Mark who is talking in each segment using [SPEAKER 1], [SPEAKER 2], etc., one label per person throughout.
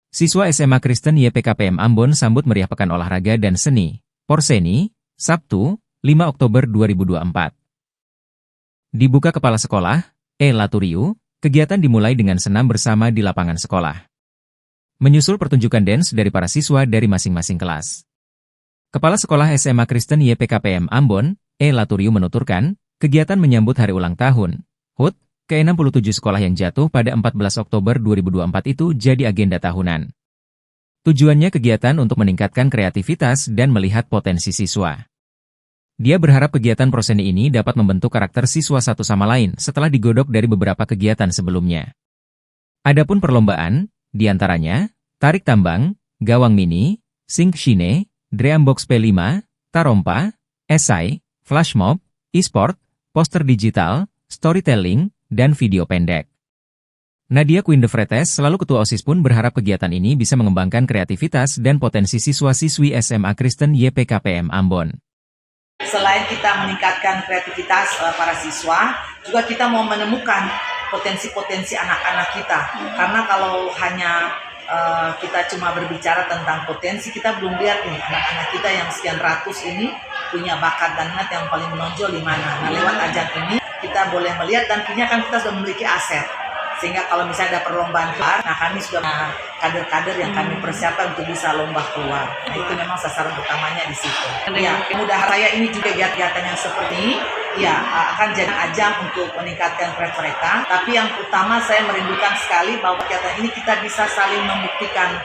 [SPEAKER 1] Siswa SMA Kristen YPKPM Ambon sambut meriah Pekan Olahraga dan Seni, Porseni, Sabtu, 5 Oktober 2024. Dibuka Kepala Sekolah, Laturiu, kegiatan dimulai dengan senam bersama di lapangan sekolah. Menyusul pertunjukan dance dari para siswa dari masing-masing kelas. Kepala Sekolah SMA Kristen YPKPM Ambon, Laturiu menuturkan, kegiatan menyambut hari ulang tahun, HUT, ke-67 sekolah yang jatuh pada 14 Oktober 2024 itu jadi agenda tahunan. Tujuannya kegiatan untuk meningkatkan kreativitas dan melihat potensi siswa. Dia berharap kegiatan proseni ini dapat membentuk karakter siswa satu sama lain setelah digodok dari beberapa kegiatan sebelumnya. Adapun perlombaan, diantaranya, tarik tambang, gawang mini, sing shine, drum box P5, tarompa, esai, flash mob, e-sport, poster digital, storytelling, dan video pendek. Nadia Queen de Fretes selalu ketua OSIS pun berharap kegiatan ini bisa mengembangkan kreativitas dan potensi siswa-siswi SMA Kristen YPKPM Ambon.
[SPEAKER 2] Selain kita meningkatkan kreativitas para siswa, juga kita mau menemukan potensi-potensi anak-anak kita. Karena kalau hanya kita cuma berbicara tentang potensi, kita belum lihat nih anak-anak kita yang sekian ratus ini punya bakat dan minat yang paling menonjol di mana. Nah, lewat ajang ini kita boleh melihat dan punya kan kita sudah memiliki aset. Sehingga kalau misalnya ada perlombaan keluar, nah kami sudah kader-kader yang kami persiapkan untuk bisa lomba keluar. Nah itu memang sasaran utamanya di situ. Ya, mudah saya ini juga kegiatan yang seperti ini, ya akan jadi ajang untuk meningkatkan kreativitas mereka. Tapi yang utama saya merindukan sekali bahwa kegiatan ini kita bisa saling membuktikan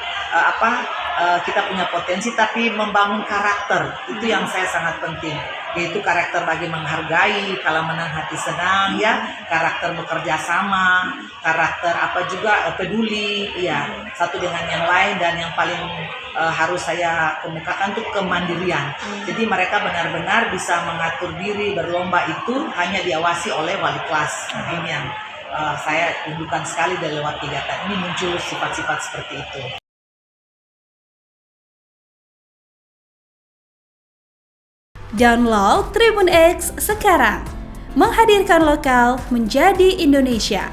[SPEAKER 2] kita punya potensi, tapi membangun karakter. Itu yang saya sangat penting. Yaitu karakter bagi menghargai, kalau menang hati senang, ya, karakter bekerja sama, karakter peduli, ya, satu dengan yang lain, dan yang paling harus saya kemukakan itu kemandirian. Jadi mereka benar-benar bisa mengatur diri berlomba itu hanya diawasi oleh wali kelas. Nah, ini yang saya rindukan sekali dari lewat kegiatan ini muncul sifat-sifat seperti itu.
[SPEAKER 3] Download Tribun X sekarang, menghadirkan lokal menjadi Indonesia.